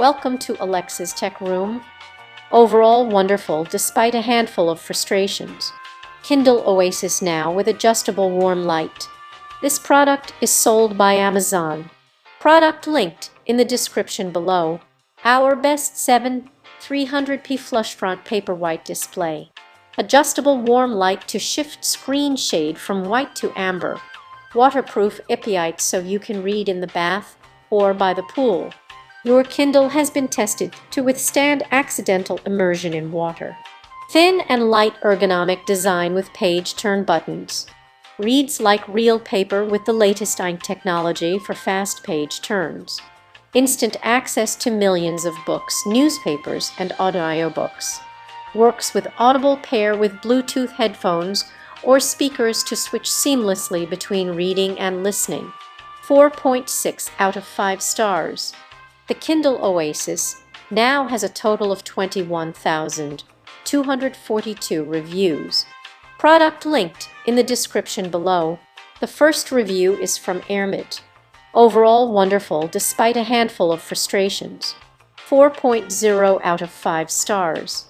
Welcome to Alexa's Tech Room. Overall wonderful despite a handful of frustrations. Kindle Oasis now with adjustable warm light. This product is sold by Amazon. Product linked in the description below. Our best 7 300p flush front paperwhite display. Adjustable warm light to shift screen shade from white to amber. Waterproof Ipiite so you can read in the bath or by the pool. Your Kindle has been tested to withstand accidental immersion in water. Thin and light ergonomic design with page turn buttons. Reads like real paper with the latest ink technology for fast page turns. Instant access to millions of books, newspapers, and audiobooks. Works with Audible pair with Bluetooth headphones or speakers to switch seamlessly between reading and listening. 4.6 out of 5 stars. The Kindle Oasis now has a total of 21,242 reviews. Product linked in the description below. The first review is from Airmit. Overall wonderful despite a handful of frustrations. 4.0 out of 5 stars.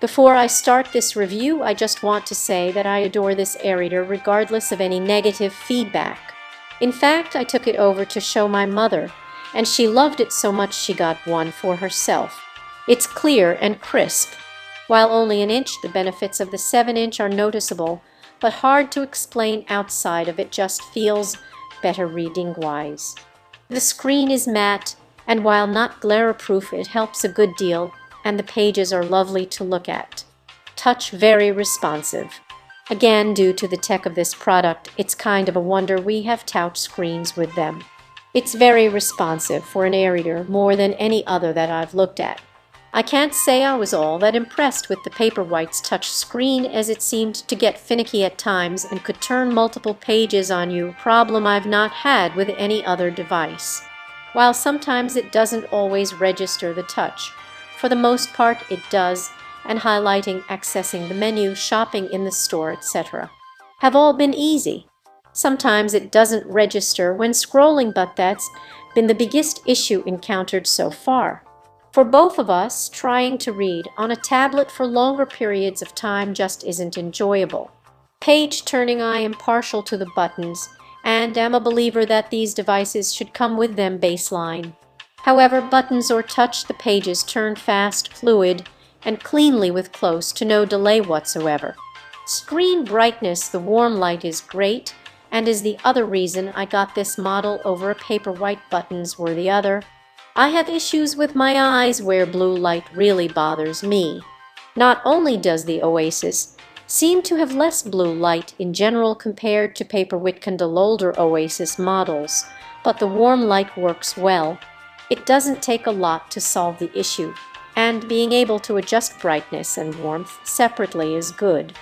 Before I start this review, I just want to say that I adore this e-reader regardless of any negative feedback. In fact, I took it over to show my mother, and she loved it so much she got one for herself. It's clear and crisp. While only an inch, the benefits of the 7-inch are noticeable, but hard to explain outside of it. Just feels better reading-wise. The screen is matte, and while not glare-proof, it helps a good deal, and the pages are lovely to look at. Touch very responsive. Again, due to the tech of this product, it's kind of a wonder we have touch screens with them. It's very responsive for an e-reader, more than any other that I've looked at. I can't say I was all that impressed with the Paperwhite's touch screen, as it seemed to get finicky at times and could turn multiple pages on you, a problem I've not had with any other device. While sometimes it doesn't always register the touch, for the most part it does, and highlighting, accessing the menu, shopping in the store, etc. have all been easy. Sometimes it doesn't register when scrolling, but that's been the biggest issue encountered so far. For both of us, trying to read on a tablet for longer periods of time just isn't enjoyable. Page turning, I am partial to the buttons and am a believer that these devices should come with them baseline. However, buttons or touch, the pages turn fast, fluid, and cleanly with close to no delay whatsoever. Screen brightness, the warm light is great, and is the other reason I got this model over a Paperwhite. Buttons were the other. I have issues with my eyes where blue light really bothers me. Not only does the Oasis seem to have less blue light in general compared to Paperwhite Kindle older Oasis models, but the warm light works well. It doesn't take a lot to solve the issue, and being able to adjust brightness and warmth separately is good.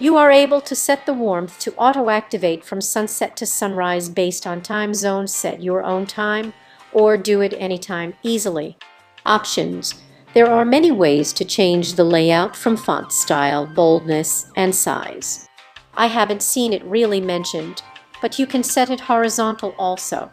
You are able to set the warmth to auto-activate from sunset to sunrise based on time zones. Set your own time or do it anytime easily. Options. There are many ways to change the layout, from font style, boldness, and size. I haven't seen it really mentioned, but you can set it horizontal also.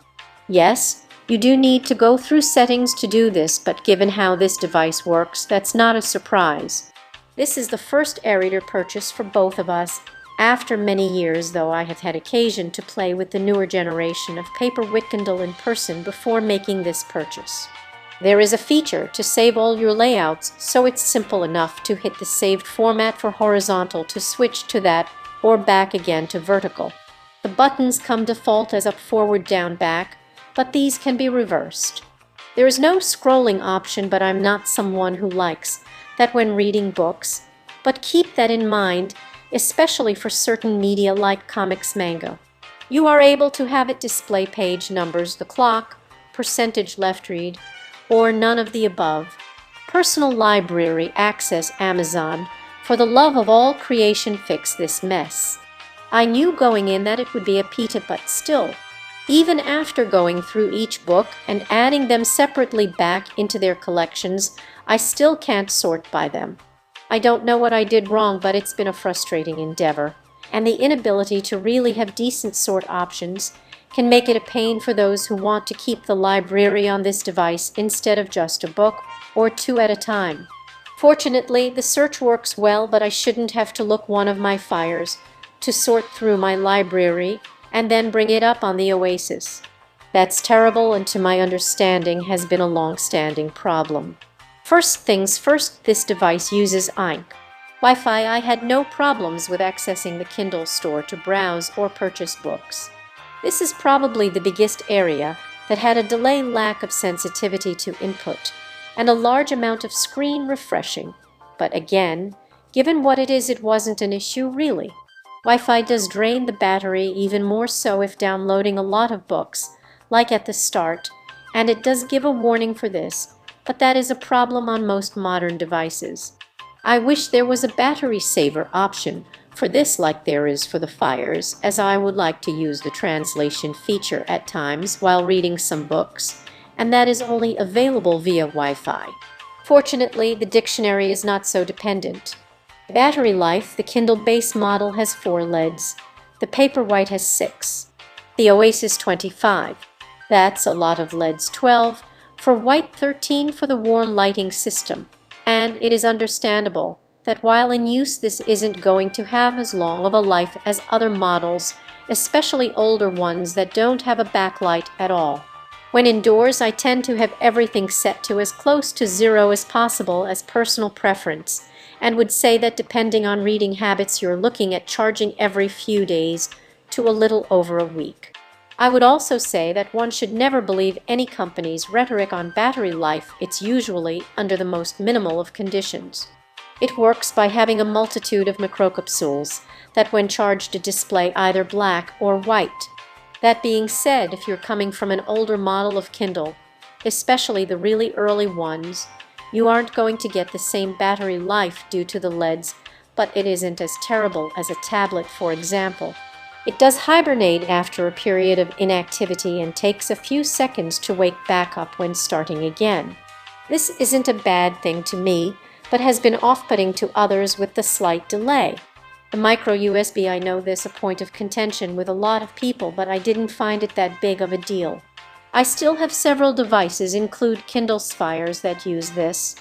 Yes, you do need to go through settings to do this, but given how this device works, that's not a surprise. This is the first e-reader purchase for both of us after many years, though I have had occasion to play with the newer generation of Paperwhite Kindle in person before making this purchase. There is a feature to save all your layouts, so it's simple enough to hit the saved format for horizontal to switch to that, or back again to vertical. The buttons come default as up, forward, down, back, but these can be reversed. There is no scrolling option, but I'm not someone who likes that when reading books, but keep that in mind, especially for certain media like comics, manga. You are able to have it display page numbers, the clock, percentage left read, or none of the above. Personal library access, Amazon. For the love of all creation, fix this mess. I knew going in that it would be a pita, but still, even after going through each book and adding them separately back into their collections, I still can't sort by them. I don't know what I did wrong, but it's been a frustrating endeavor, and the inability to really have decent sort options can make it a pain for those who want to keep the library on this device instead of just a book or two at a time. Fortunately, the search works well, but I shouldn't have to look one of my fires to sort through my library and then bring it up on the Oasis. That's terrible, and to my understanding has been a long-standing problem. First things first, this device uses Wi-Fi. I had no problems with accessing the Kindle store to browse or purchase books. This is probably the biggest area that had a delay, lack of sensitivity to input, and a large amount of screen refreshing. But again, given what it is, it wasn't an issue really. Wi-Fi does drain the battery, even more so if downloading a lot of books, like at the start, and it does give a warning for this, but that is a problem on most modern devices. I wish there was a battery saver option for this like there is for the Fires, as I would like to use the translation feature at times while reading some books, and that is only available via Wi-Fi. Fortunately, the dictionary is not so dependent. Battery life: the Kindle base model has 4 LEDs. The Paperwhite has 6. The Oasis 25. That's a lot of LEDs. 12 for white, 13 for the warm lighting system. And it is understandable that while in use, this isn't going to have as long of a life as other models, especially older ones that don't have a backlight at all. When indoors, I tend to have everything set to as close to 0 as possible as personal preference, and would say that depending on reading habits, you're looking at charging every few days to a little over a week. I would also say that one should never believe any company's rhetoric on battery life. It's usually under the most minimal of conditions. It works by having a multitude of microcapsules that when charged display either black or white. That being said, if you're coming from an older model of Kindle, especially the really early ones, you aren't going to get the same battery life due to the LEDs, but it isn't as terrible as a tablet, for example. It does hibernate after a period of inactivity and takes a few seconds to wake back up when starting again. This isn't a bad thing to me, but has been off-putting to others with the slight delay. The micro USB, I know this a point of contention with a lot of people, but I didn't find it that big of a deal. I still have several devices, include Kindle Fires, that use this.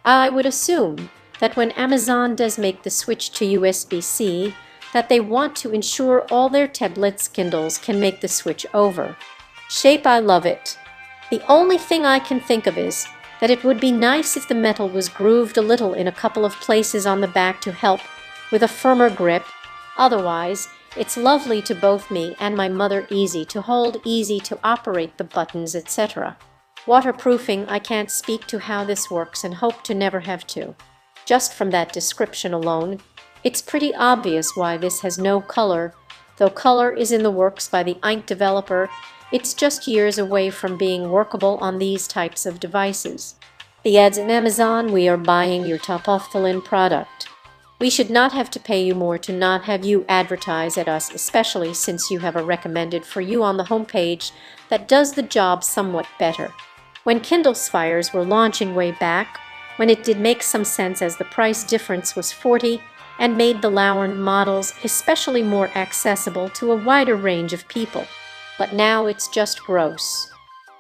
I would assume that when Amazon does make the switch to USB-C, that they want to ensure all their tablets, Kindles can make the switch over. Shape: I love it. The only thing I can think of is that it would be nice if the metal was grooved a little in a couple of places on the back to help with a firmer grip. Otherwise, it's lovely to both me and my mother, easy to hold, easy to operate the buttons, etc. Waterproofing: I can't speak to how this works and hope to never have to. Just from that description alone, it's pretty obvious why this has no color. Though color is in the works by the Ink developer, it's just years away from being workable on these types of devices. The ads in Amazon: we are buying your top-of-the-line product. We should not have to pay you more to not have you advertise at us, especially since you have a recommended for you on the homepage that does the job somewhat better. When Kindle Fires were launching way back, when it did make some sense as the price difference was 40 and made the lower models especially more accessible to a wider range of people. But now it's just gross.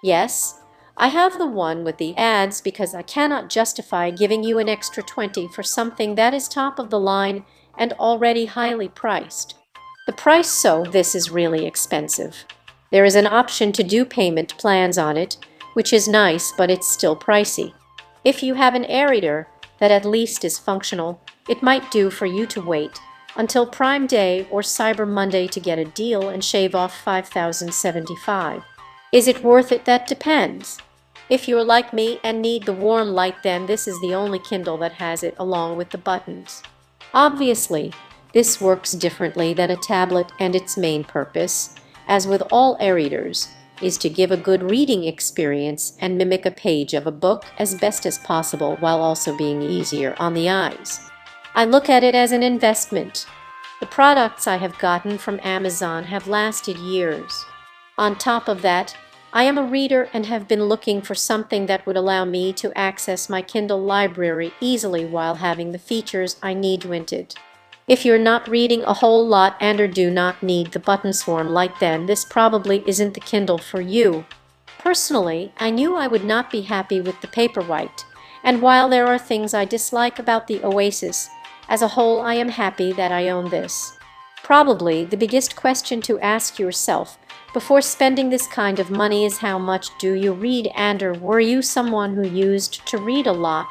Yes, I have the one with the ads because I cannot justify giving you an extra 20 for something that is top of the line and already highly priced. The price, so this is really expensive. There is an option to do payment plans on it, which is nice, but it's still pricey. If you have an e-reader that at least is functional, it might do for you to wait until Prime Day or Cyber Monday to get a deal and shave off $5,075. Is it worth it? That depends. If you're like me and need the warm light, then this is the only Kindle that has it, along with the buttons. Obviously, this works differently than a tablet, and its main purpose, as with all e-readers, is to give a good reading experience and mimic a page of a book as best as possible while also being easier on the eyes. I look at it as an investment. The products I have gotten from Amazon have lasted years. On top of that, I am a reader and have been looking for something that would allow me to access my Kindle library easily while having the features I need with it. If you're not reading a whole lot and or do not need the button swarm light, then this probably isn't the Kindle for you. Personally, I knew I would not be happy with the Paperwhite, and while there are things I dislike about the Oasis, as a whole I am happy that I own this. Probably the biggest question to ask yourself before spending this kind of money is how much do you read, and or were you someone who used to read a lot?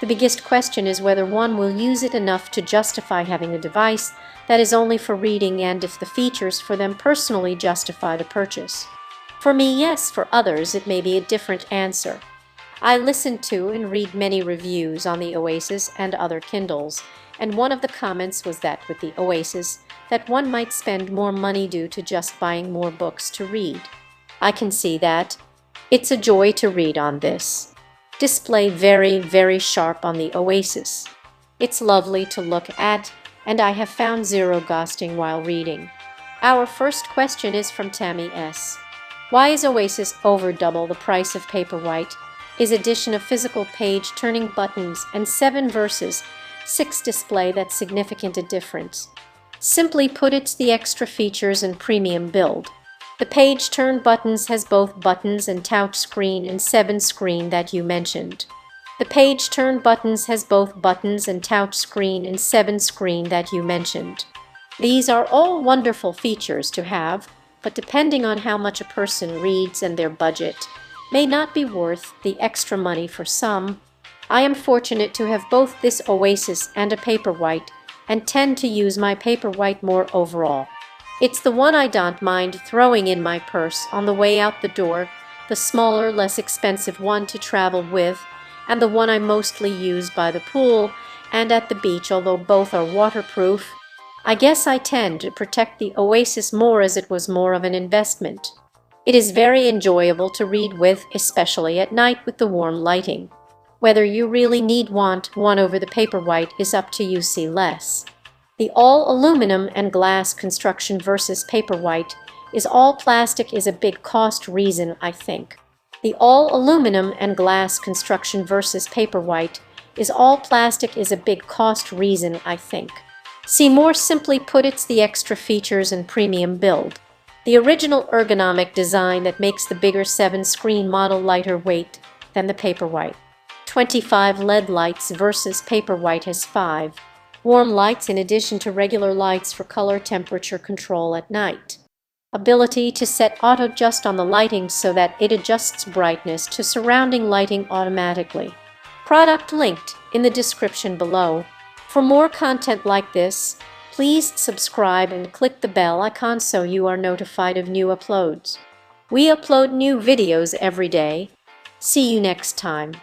The biggest question is whether one will use it enough to justify having a device that is only for reading, and if the features for them personally justify the purchase. For me, yes. For others, it may be a different answer. I listened to and read many reviews on the Oasis and other Kindles, and one of the comments was that with the Oasis, that one might spend more money due to just buying more books to read. I can see that. It's a joy to read on this. Display very, very sharp on the Oasis. It's lovely to look at, and I have found zero ghosting while reading. Our first question is from Tammy S. Why is Oasis over double the price of Paperwhite? Is addition of physical page-turning buttons and 7 versus 6 display that significant a difference? Simply put, it's the extra features and premium build. The page-turn buttons has both buttons and touch screen and 7 screen that you mentioned. The page-turn buttons has both buttons and touch screen and 7 screen that you mentioned. These are all wonderful features to have, but depending on how much a person reads and their budget, may not be worth the extra money for some. I am fortunate to have both this Oasis and a Paperwhite, and tend to use my Paperwhite more overall. It's the one I don't mind throwing in my purse on the way out the door, the smaller, less expensive one to travel with, and the one I mostly use by the pool and at the beach, although both are waterproof. I guess I tend to protect the Oasis more as it was more of an investment. It is very enjoyable to read with, especially at night with the warm lighting. Whether you really want one over the Paperwhite is up to you. See less. The all-aluminum and glass construction versus Paperwhite is all plastic is a big cost reason, I think. The all-aluminum and glass construction versus Paperwhite is all plastic is a big cost reason, I think. See more simply put, it's the extra features and premium build. The original ergonomic design that makes the bigger 7-screen model lighter weight than the Paperwhite. 25 LED lights versus Paperwhite has 5. Warm lights in addition to regular lights for color temperature control at night. Ability to set auto-adjust on the lighting so that it adjusts brightness to surrounding lighting automatically. Product linked in the description below. For more content like this, please subscribe and click the bell icon so you are notified of new uploads. We upload new videos every day. See you next time.